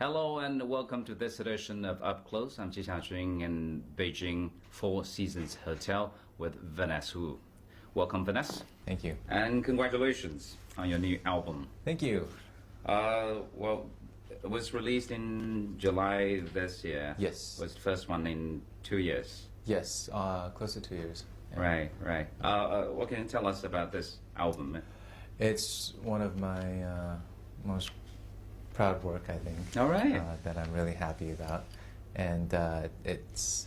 Hello and welcome to this edition of UpClose. I'm Ji Xiaojun in Beijing Four Seasons Hotel with Vanness Wu. Welcome, Vanness. Thank you. And congratulations on your new album. Thank you. Well, it was released in July this year. Yes. It was the first one in 2 years. Yes, close to 2 years. Yeah. Right. What can you tell us about this album? It's one of my most proud work, I think. All right. That I'm really happy about. And it's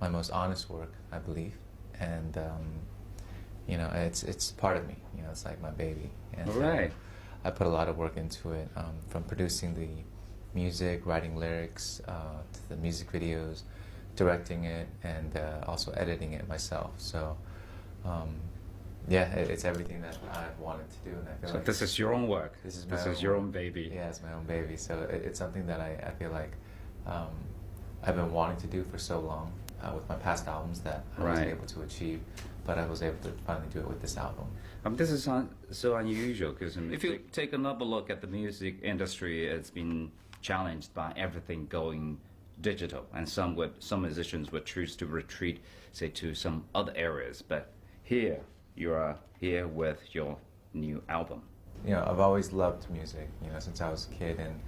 my most honest work, I believe. And, it's part of me. It's like my baby. And, All right. I put a lot of work into it, from producing the music, writing lyrics, to the music videos, directing it, and also editing it myself. So, it's everything that I've wanted to do, and I feel like this is your own work. This is your own baby. Yeah, it's my own baby. So it's something that I feel like I've been wanting to do for so long with my past albums that I wasn't able to achieve, but I was able to finally do it with this album. This is so unusual because if you take another look at the music industry, it's been challenged by everything going digital, and some musicians would choose to retreat, say, to some other areas. But here, you are here with your new album. I've always loved music, since I was a kid, and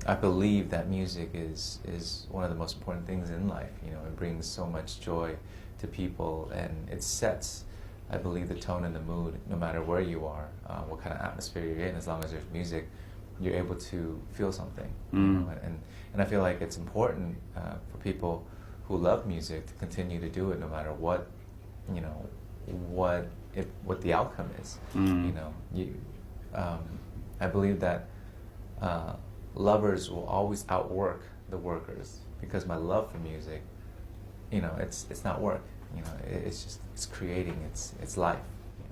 I believe that music is one of the most important things in life. It brings so much joy to people, and it sets, I believe, the tone and the mood, no matter where you are, what kind of atmosphere you're in. As long as there's music, you're able to feel something. And I feel like it's important for people who love music to continue to do it, no matter what, what the outcome is. I believe that lovers will always outwork the workers, because my love for music, it's not work. It's creating, it's life.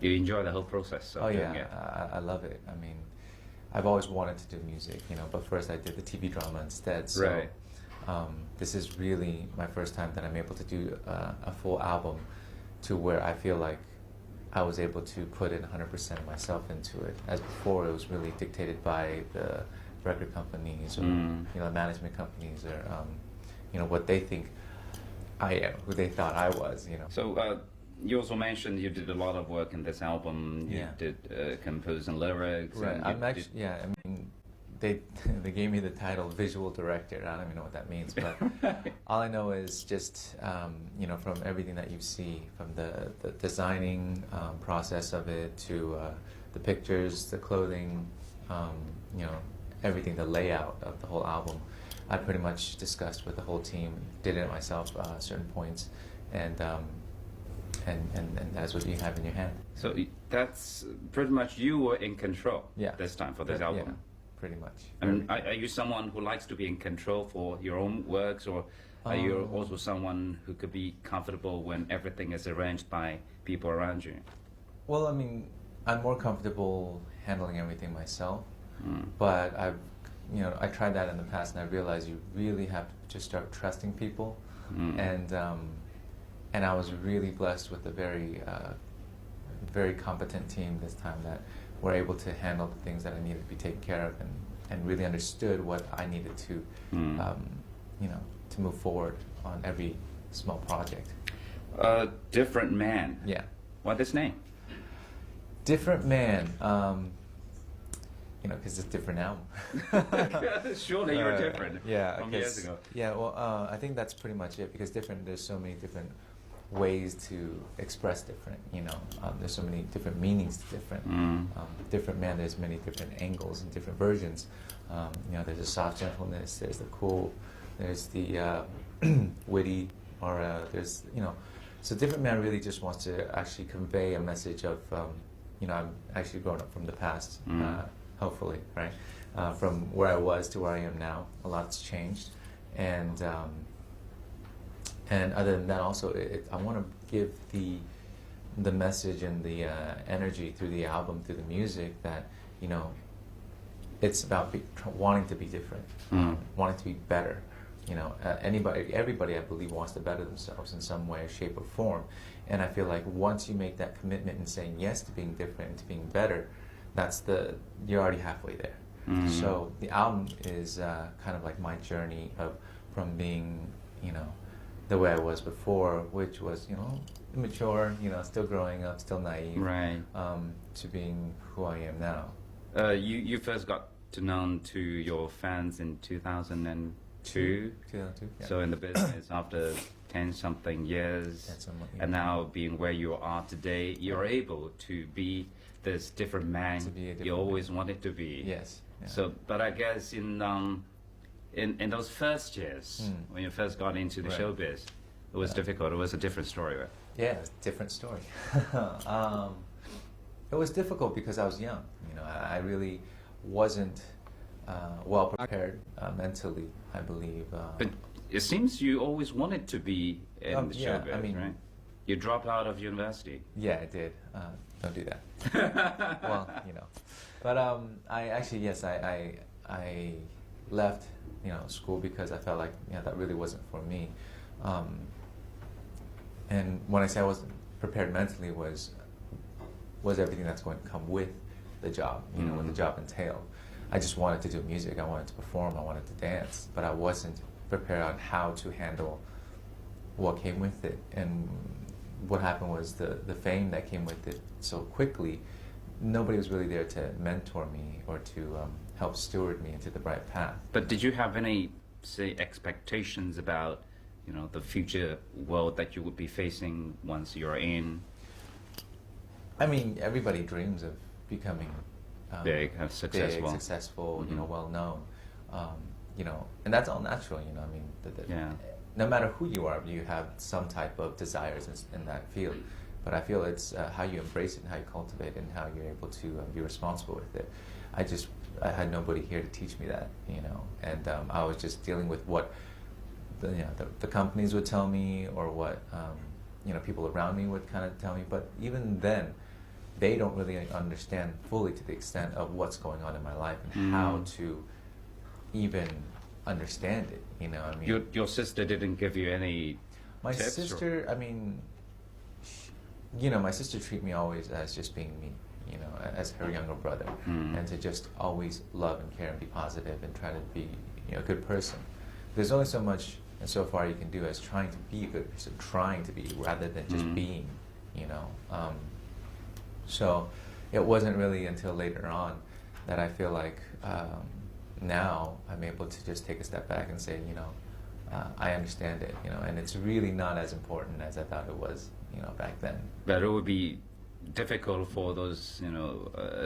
You enjoy the whole process of doing it. I love it. I mean, I've always wanted to do music, but first I did the TV drama instead. So this is really my first time that I'm able to do a full album, to where I feel like I was able to put in 100% of myself into it. As before, it was really dictated by the record companies or management companies, or what they think I am, who they thought I was. So you also mentioned you did a lot of work in this album. You did composing lyrics. Right. They gave me the title visual director. I don't even know what that means, but all I know is just from everything that you see, from the designing process of it to the pictures, the clothing, everything, the layout of the whole album, I pretty much discussed with the whole team, did it myself, certain points, and that's what you have in your hand. So that's pretty much you were in control this time for this album. Yeah, pretty much. I mean, are you someone who likes to be in control for your own works, or are you also someone who could be comfortable when everything is arranged by people around you? Well, I mean, I'm more comfortable handling everything myself, but I tried that in the past, and I realized you really have to just start trusting people, and I was really blessed with a very competent team this time that were able to handle the things that I needed to be taken care of, and really understood what I needed to, to move forward on every small project. Different Man. Yeah. What's his name? Different Man. Because it's a different album. Surely you're different from years ago. Yeah, well, I think that's pretty much it, because there's so many different ways to express different, there's so many different meanings to different. Different Man, there's many different angles and different versions. There's a soft gentleness, there's the cool, there's the witty, or there's, so Different Man really just wants to actually convey a message of, I'm actually growing up from the past, hopefully, right? From where I was to where I am now, a lot's changed, and other than that, also, I want to give the message and the energy through the album, through the music, that it's about wanting to be different, wanting to be better. Everybody, I believe, wants to better themselves in some way, shape, or form. And I feel like once you make that commitment and saying yes to being different and to being better, you're already halfway there. So the album is kind of like my journey from being, the way I was before, which was, immature, still growing up, still naive, Right. To being who I am now. You first got to known to your fans in 2002. 2002, yeah. So in the business after 10 something years, and now being where you are today, you're able to be this different man To be a different you always man. wanted to be. Yes. Yeah. So, but I guess in those first years when you first got into the Right. showbiz, it was difficult. It was a different story, right? Yeah, it's a different story. It was difficult because I was young. I really wasn't well prepared mentally, I believe. But it seems you always wanted to be in the yeah, showbiz, I mean- right? You dropped out of university. Yeah, I did. Don't do that. Well, But I actually, yes, I left, school because I felt like, that really wasn't for me. And when I say I wasn't prepared mentally was everything that's going to come with the job, what the job entailed. I just wanted to do music. I wanted to perform. I wanted to dance, but I wasn't prepared on how to handle what came with it. And what happened was the fame that came with it so quickly, nobody was really there to mentor me or to help steward me into the right path. But did you have any, say, expectations about, the future world that you would be facing once you're in? I mean, everybody dreams of becoming Big, successful. big, successful, well known, and that's all natural. I mean, Yeah. no matter who you are, you have some type of desires in that field. But I feel it's how you embrace it and how you cultivate it and how you're able to be responsible with it. I had nobody here to teach me that, and I was just dealing with what the companies would tell me or what people around me would kind of tell me. But even then, they don't really understand fully to the extent of what's going on in my life and how to even understand it. I mean, Your sister didn't give you any my tips? sister, I mean, my sister treated me always as just being me, as her younger brother, and to just always love and care and be positive and try to be, a good person. There's only so much and so far you can do as trying to be a good person, trying to be rather than just being, So it wasn't really until later on that I feel like now I'm able to just take a step back and say, I understand it, and it's really not as important as I thought it was, back then. But it would be difficult for those,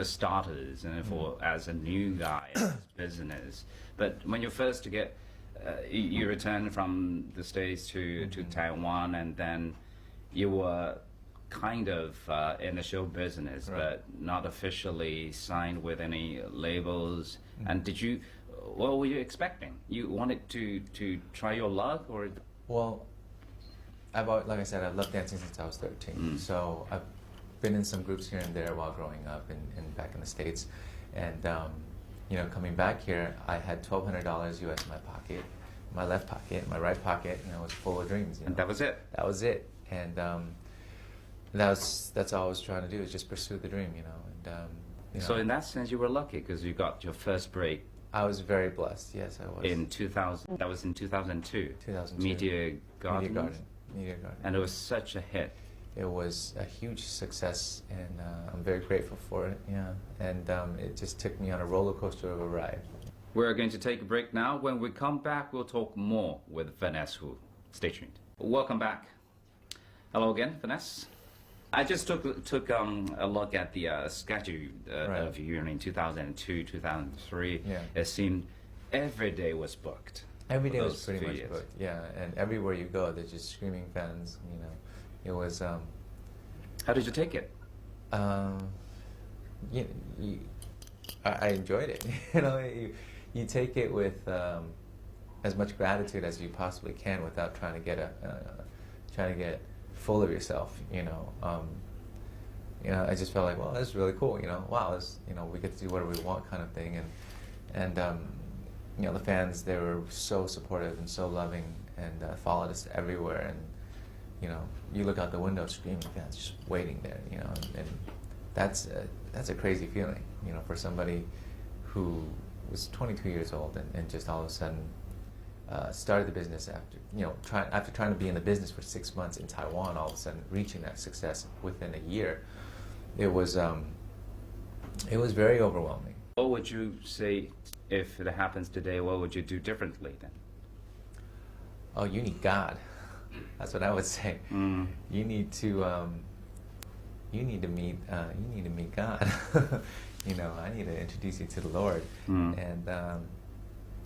starters and for as a new guy in this business. But when you first get, you returned from the States to Taiwan, and then you were kind of in the show business, Right. but not officially signed with any labels. And what were you expecting? You wanted to try your luck, or? Well, like I said, I've loved dancing since I was 13. So I've been in some groups here and there while growing up and back in the States. And, coming back here, I had $1,200 US in my pocket, my left pocket, my right pocket, was full of dreams. And that was it? That was it. And that's all I was trying to do, is just pursue the dream, And, So in that sense, you were lucky because you got your first break I was very blessed. Yes, I was. in 2000. That was in 2002. 2002. Media Garden. Media Garden. And it was such a hit. It was a huge success, and I'm very grateful for it. Yeah, and it just took me on a roller coaster of a ride. We're going to take a break now. When we come back, we'll talk more with Vanness Wu. Stay tuned. Welcome back. Hello again, Vanness. I just took a look at the schedule Right. of you in 2002, 2003. Yeah. It seemed every day was booked. Every day for was those pretty 3 much years. booked. Yeah, and everywhere you go, there's just screaming fans. It was. How did you take it? I enjoyed it. You take it with as much gratitude as you possibly can without trying to get full of yourself. I just felt like, well, this is really cool. Wow, this, we get to do whatever we want, kind of thing. And the fans, they were so supportive and so loving, and followed us everywhere. And you look out the window, screaming fans just waiting there. And that's a crazy feeling. For somebody who was 22 years old and just all of a sudden started the business after after trying to be in the business for 6 months in Taiwan, all of a sudden reaching that success within a year. It was very overwhelming. What would you say if it happens today? What would you do differently then? Oh, you need God. That's what I would say. You need to meet God. I need to introduce you to the Lord, and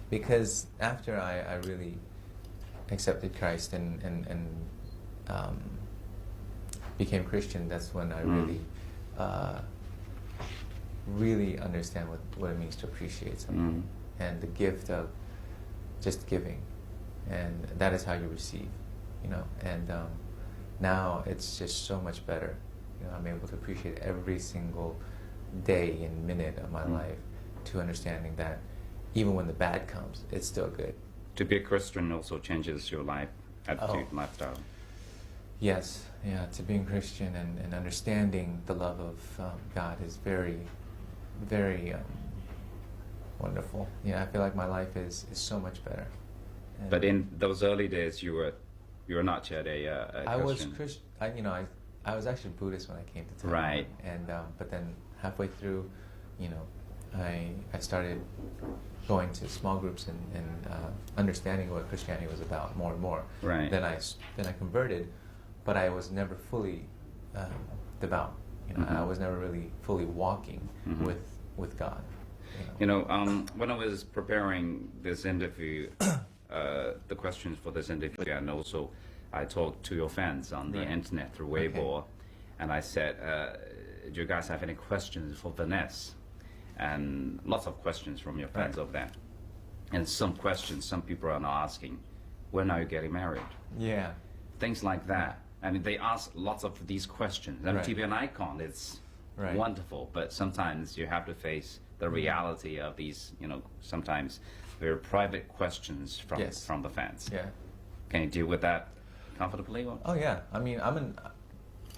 because after I really accepted Christ and became Christian, that's when I really understand what it means to appreciate something, and the gift of just giving, and that is how you receive, and now it's just so much better. I'm able to appreciate every single day and minute of my life, to understanding that even when the bad comes, it's still good. To be a Christian also changes your life, attitude, lifestyle. Yes, yeah, to being Christian and understanding the love of God is very, very wonderful. I feel like my life is so much better. And but in those early days, you were not yet a Christian. I was Christian. I was actually Buddhist when I came to Taiwan. Right. And but then halfway through, I started going to small groups and understanding what Christianity was about more and more. Right. Then I converted, but I was never fully devout. I was never really fully walking with God. When I was preparing this interview, the questions for this interview, and also I talked to your fans on the internet through Weibo, and I said, do you guys have any questions for Vanness? And lots of questions from your fans over there. And some questions, some people are now asking, when are you getting married? Yeah. Things like that. I mean, they ask lots of these questions. And to be an icon, it's wonderful, but sometimes you have to face the reality of these, sometimes very private questions from the fans. Yeah. Can you deal with that comfortably? Or? Oh yeah. I mean,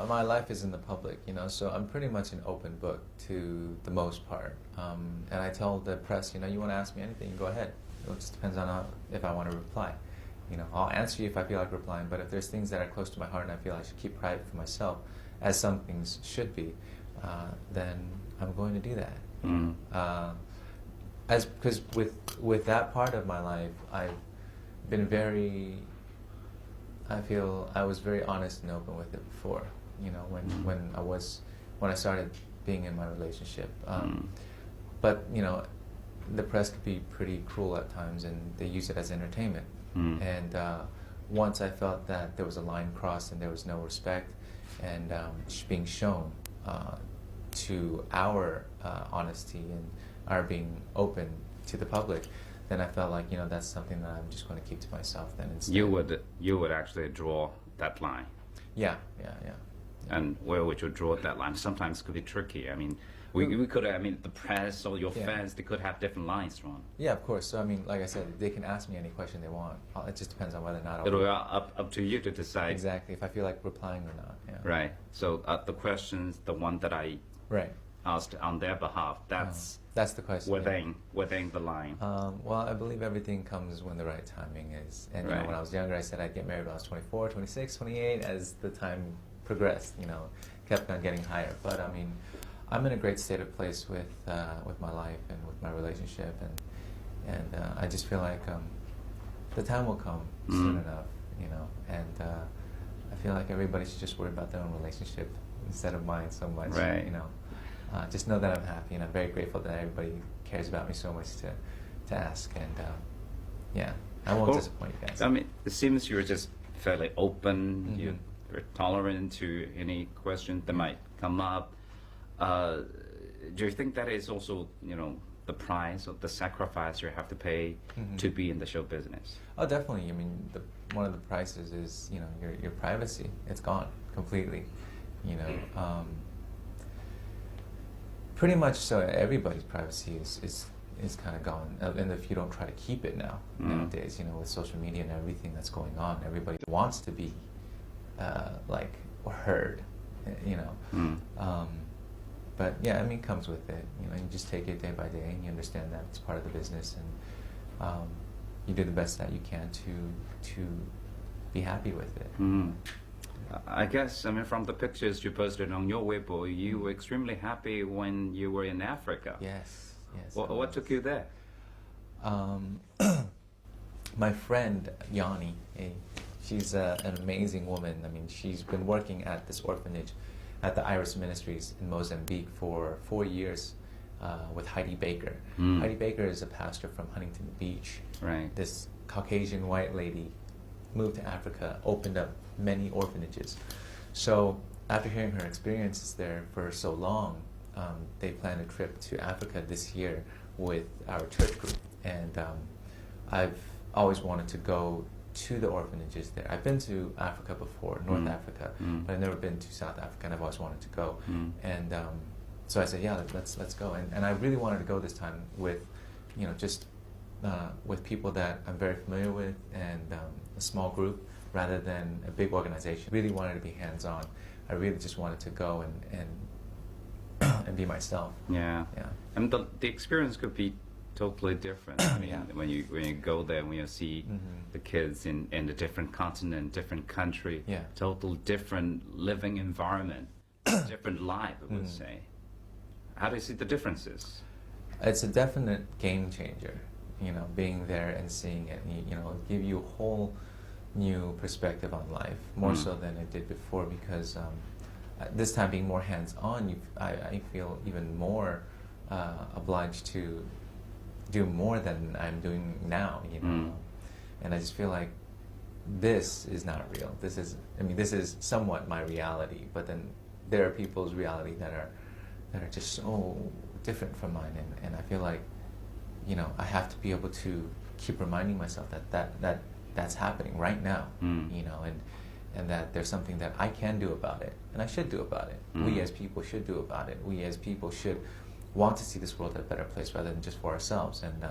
my life is in the public, so I'm pretty much an open book to the most part. And I tell the press, you want to ask me anything, go ahead. It just depends on if I want to reply. I'll answer you if I feel like replying, but if there's things that are close to my heart and I feel I should keep private for myself, as some things should be, then I'm going to do that. Because with that part of my life, I've been I feel I was very honest and open with it before, when I started being in my relationship. But, the press could be pretty cruel at times, and they use it as entertainment. And once I felt that there was a line crossed and there was no respect and being shown to our honesty and our being open to the public, then I felt like, that's something that I'm just going to keep to myself then instead. You would actually draw that line. Yeah. And where would you draw that line? Sometimes it could be tricky. I mean, we could, the press or your fans, they could have different lines drawn. Yeah, of course. So, like I said, they can ask me any question they want. It just depends on whether or not It'll be up to you to decide. Exactly, if I feel like replying or not. Yeah. Right. So the questions, the one that I asked on their behalf, that's the question. Within the line. Well, I believe everything comes when the right timing is. And when I was younger, I said I'd get married when I was 24, 26, 28. As the time progressed, kept on getting higher. But I'm in a great state of place with my life and with my relationship, and I just feel like the time will come soon enough, and I feel like everybody should just worry about their own relationship instead of mine so much. Right. Just know that I'm happy, and I'm very grateful that everybody cares about me so much to ask, and I won't disappoint you guys. It seems you're just fairly open. You're tolerant to any questions that might come up. Do you think that is also, the price or the sacrifice you have to pay to be in the show business? Oh, definitely. One of the prices is, your privacy. It's gone completely. Pretty much so. Everybody's privacy is kind of gone, and if you don't try to keep it nowadays, with social media and everything that's going on, everybody wants to be But yeah, I mean, it comes with it. You know, you just take it day by day, and you understand that it's part of the business, and you do the best that you can to be happy with it. I guess, I mean, from the pictures you posted on your Weibo, you were extremely happy when you were in Africa. Yes, yes. What took you there? My friend Yanni, she's an amazing woman. I mean, she's been working at this orphanage at the Iris Ministries in Mozambique for 4 years with Heidi Baker. Heidi Baker is a pastor from Huntington Beach. Right. This Caucasian white lady moved to Africa, opened up many orphanages. So after hearing her experiences there for so long, they planned a trip to Africa this year with our church group. And I've always wanted to go to the orphanages there. I've been to Africa before, North Africa, but I've never been to South Africa, and I've always wanted to go. And so I said, yeah, let's go. And I really wanted to go this time with, you know, just with people that I'm very familiar with, and a small group rather than a big organization. Really wanted to be hands-on. I really just wanted to go and be myself. Yeah. Yeah. And the experience could be totally different. I mean, when you go there, when you see the kids in a different continent, different country, total different living environment, different life, I would say. How do you see the differences? It's a definite game changer, you know, being there and seeing it. You know, give you a whole new perspective on life, more so than it did before, because this time being more hands-on, I feel even more obliged to do more than I'm doing now, you know. And I just feel like this is not real. This is somewhat my reality, but then there are people's reality that are just so different from mine, and I feel like, you know, I have to be able to keep reminding myself that that's happening right now, you know, and that there's something that I can do about it, and I should do about it. We as people should do about it. We as people should want to see this world a better place rather than just for ourselves. And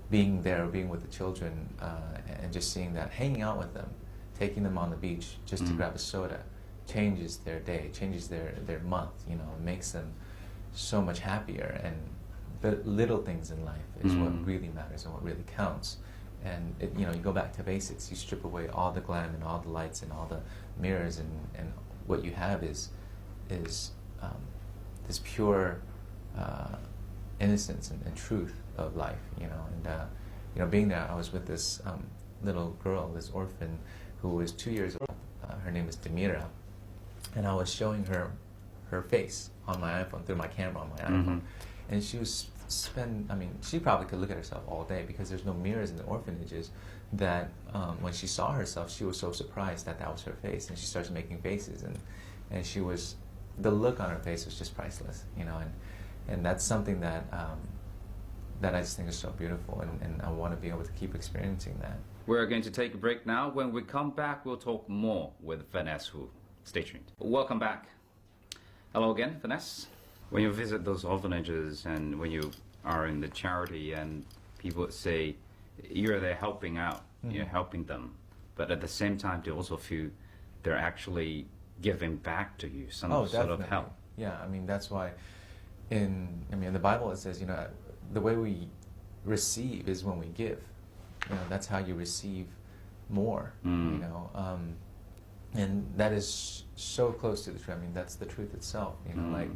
being there, being with the children, and just seeing that, hanging out with them, taking them on the beach just to grab a soda, changes their day, changes their month, you know, makes them so much happier. And the little things in life is what really matters and what really counts. And you know, you go back to basics. You strip away all the glam and all the lights and all the mirrors, and what you have is this pure innocence and truth of life. You know, and you know, being there, I was with this little girl, this orphan, who was 2 years old. Her name is Demira, and I was showing her her face on my iPhone through my camera on my iPhone, and she was she probably could look at herself all day, because there's no mirrors in the orphanages. That when she saw herself, she was so surprised that was her face, and she starts making faces, and she was, the look on her face was just priceless, you know, and that's something that that I just think is so beautiful, and I want to be able to keep experiencing that. We're going to take a break now. When we come back, we'll talk more with Vanness Wu. Stay tuned. Welcome back. Hello again, Vanness. When you visit those orphanages and when you are in the charity, and people say you're there helping out, you're helping them, but at the same time they also feel they're actually giving back to you some sort of help. Yeah, I mean, that's why in the Bible it says, you know, the way we receive is when we give. You know, that's how you receive more, you know, and that is so close to the truth. I mean, that's the truth itself, you know, like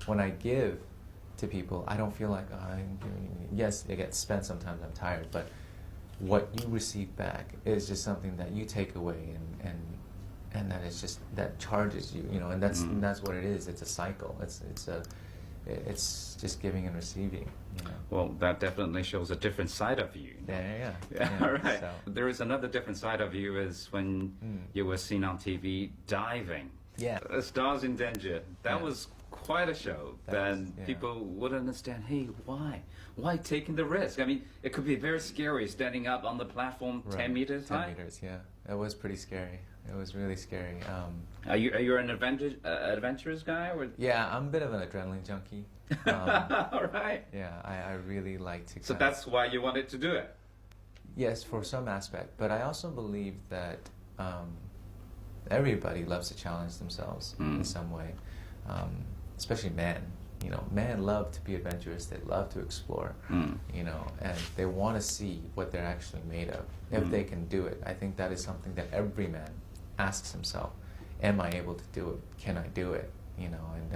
when I give to people, I don't feel like, oh, I'm giving. Yes, it gets spent sometimes, I'm tired, but what you receive back is just something that you take away, and that is just, that charges you, you know, and that's what it is. It's a cycle. It's just giving and receiving, you know. Well, that definitely shows a different side of you. Yeah. All right. So. There is another different side of you is when you were seen on TV diving. Yeah. Stars in Danger. That was quite a show. Then people would understand, hey, why taking the risk? I mean, it could be very scary standing up on the platform 10 meters high. 10 meters, yeah. It was pretty scary. It was really scary. Are you an adventurous guy? Or? Yeah, I'm a bit of an adrenaline junkie. All right. Yeah, I really like to. So that's why you wanted to do it. Yes, for some aspect, but I also believe that everybody loves to challenge themselves in some way, especially men. you know, men love to be adventurous. They love to explore, you know, and they want to see what they're actually made of. If they can do it, I think that is something that every man asks himself: am I able to do it? Can I do it? You know, and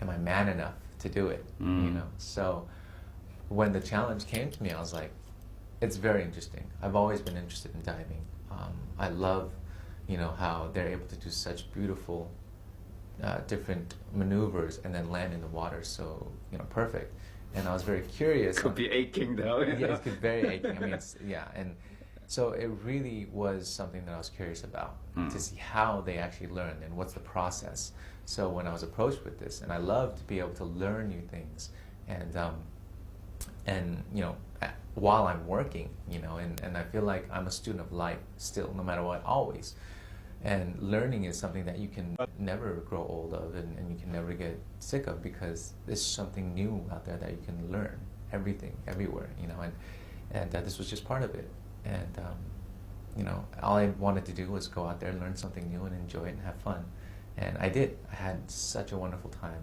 am I man enough to do it? You know, so when the challenge came to me, I was like, it's very interesting. I've always been interested in diving. I love, you know, how they're able to do such beautiful different maneuvers and then land in the water so, you know, perfect. And I was very curious. Could be aching though. Yeah, it could be very aching. I mean, it's, yeah, and so it really was something that I was curious about, to see how they actually learned and what's the process. So when I was approached with this, and I love to be able to learn new things, and you know, while I'm working, you know, and I feel like I'm a student of life still, no matter what, always. And learning is something that you can never grow old of, and you can never get sick of, because there's something new out there that you can learn, everything, everywhere, you know, and this was just part of it. And, you know, all I wanted to do was go out there and learn something new and enjoy it and have fun. And I did. I had such a wonderful time.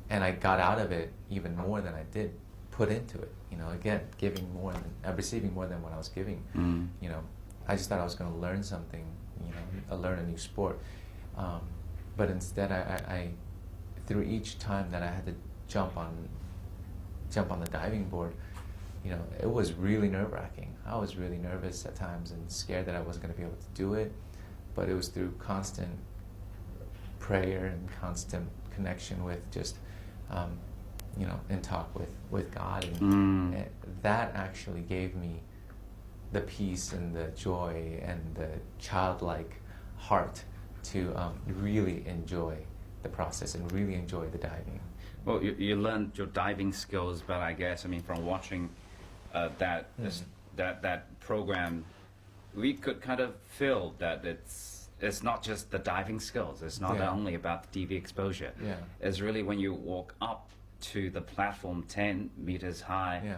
And I got out of it even more than I did put into it. You know, again, receiving more than what I was giving. You know, I just thought I was going to learn something, you know, learn a new sport. But instead, I through each time that I had to jump on the diving board, you know, it was really nerve-wracking. I was really nervous at times and scared that I wasn't going to be able to do it. But it was through constant prayer and constant connection with just, you know, in talk with God. And that actually gave me the peace and the joy and the childlike heart to really enjoy the process and really enjoy the diving. Well, you learned your diving skills, but I guess, I mean, from watching that program, we could kind of feel that it's not just the diving skills. It's not only about the TV exposure. Yeah. It's really when you walk up to the platform 10 meters high.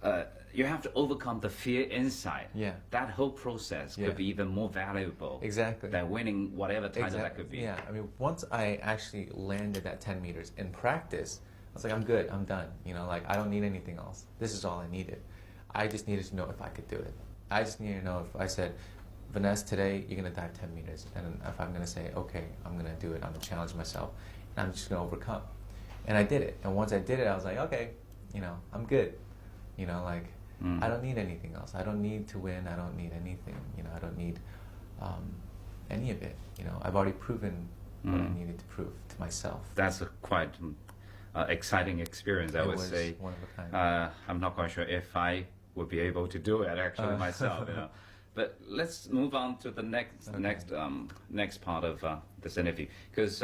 Yeah. You have to overcome the fear inside. Yeah. That whole process could be even more valuable. Exactly. Than winning whatever title that could be. Yeah. I mean, once I actually landed at 10 meters in practice, I was like, I'm good. I'm done. You know, like, I don't need anything else. This is all I needed. I just needed to know if I could do it. I just needed to know if I said, Vanness, today you're going to dive 10 meters. And if I'm going to say, okay, I'm going to do it. I'm going to challenge myself. And I'm just going to overcome. And I did it. And once I did it, I was like, okay, you know, I'm good. You know, like, I don't need anything else. I don't need to win. I don't need anything. You know, I don't need any of it. You know, I've already proven what I needed to prove to myself. That's a quite exciting experience, I would say. One of a kind. I'm not quite sure if I would be able to do it actually myself. You know. But let's move on to the next part of this interview, because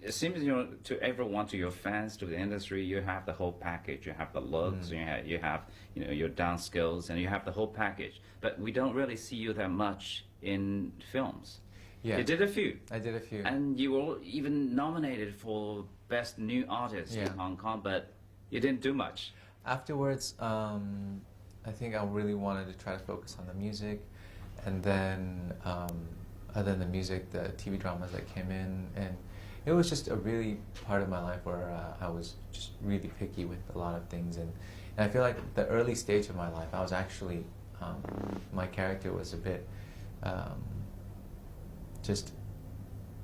it seems, you know, to everyone, to your fans, to the industry, you have the whole package. You have the looks, you have you know, your dance skills, and you have the whole package. But we don't really see you that much in films. Yeah. You did a few. I did a few. And you were even nominated for Best New Artist in Hong Kong, but you didn't do much. Afterwards, I think I really wanted to try to focus on the music, and then other than the music, the TV dramas that came in, and it was just a really part of my life where I was just really picky with a lot of things, and I feel like the early stage of my life, I was actually, my character was a bit just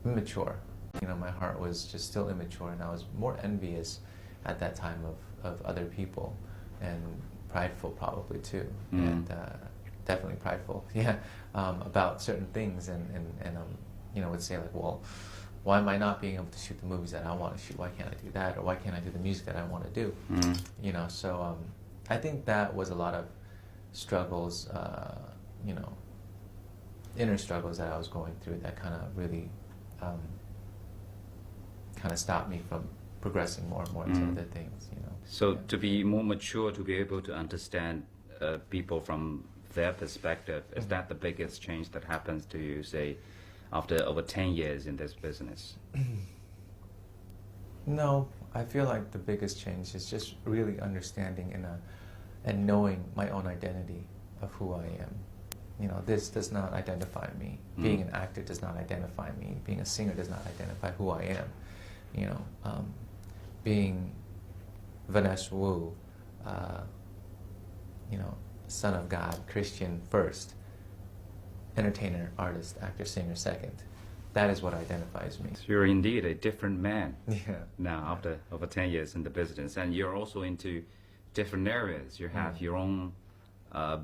immature. You know, my heart was just still immature, and I was more envious at that time of other people, and prideful probably too, and definitely prideful, about certain things, and you know, would say like, well, why am I not being able to shoot the movies that I want to shoot? Why can't I do that? Or why can't I do the music that I want to do? You know, so I think that was a lot of struggles, you know, inner struggles that I was going through that kind of really kind of stopped me from progressing more and more into other things, you know. So to be more mature, to be able to understand people from their perspective, is that the biggest change that happens to you, say, after over 10 years in this business? No, I feel like the biggest change is just really understanding and knowing my own identity of who I am. You know, this does not identify me. Being an actor does not identify me. Being a singer does not identify who I am. You know, being Vanness Wu, you know, son of God, Christian first, entertainer, artist, actor, singer second. That is what identifies me. So you're indeed a different man Yeah. now after over 10 years in the business, and you're also into different areas. You have your own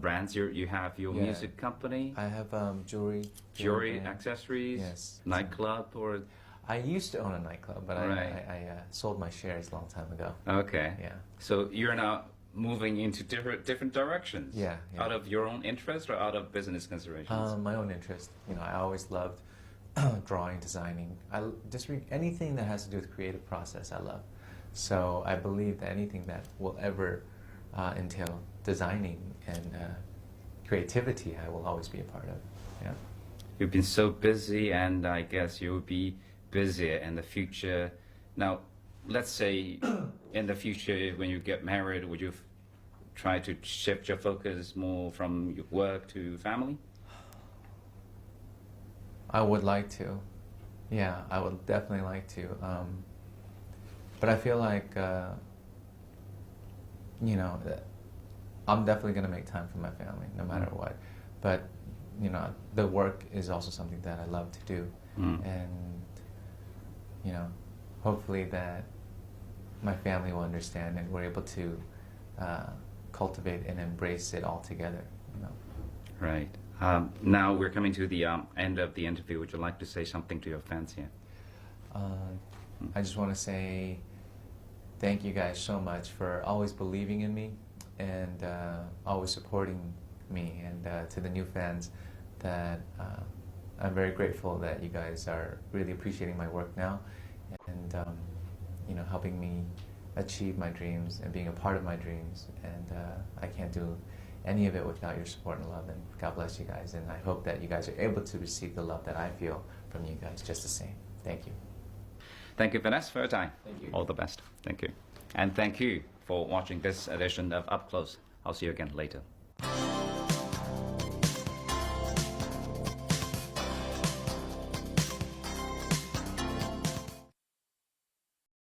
brands. You have your Yeah. music company, I have jewelry jewelry, brand. accessories, Yes. nightclub, or I used to own a nightclub, but Right. I sold my shares a long time ago. okay. Yeah. So you're now moving into different directions. Yeah, yeah. Out of your own interest or out of business considerations? My own interest. You know, I always loved drawing, designing. Anything that has to do with creative process, I love. So I believe that anything that will ever entail designing and creativity, I will always be a part of. Yeah. You've been so busy, and I guess you'll be busier in the future. Now, let's say in the future when you get married, would you try to shift your focus more from your work to family? I would like to. Yeah, I would definitely like to. But I feel like, you know, I'm definitely going to make time for my family no matter what. But, you know, the work is also something that I love to do. And, you know, hopefully that my family will understand and we're able to cultivate and embrace it all together, you know. Right. Now we're coming to the end of the interview. Would you like to say something to your fans here? I just want to say thank you guys so much for always believing in me and always supporting me. And to the new fans, that I'm very grateful that you guys are really appreciating my work now and you know, helping me achieve my dreams and being a part of my dreams. And I can't do any of it without your support and love. And God bless you guys. And I hope that you guys are able to receive the love that I feel from you guys just the same. Thank you. Thank you, Vanness, for your time. Thank you. All the best. Thank you. And thank you for watching this edition of Up Close. I'll see you again later.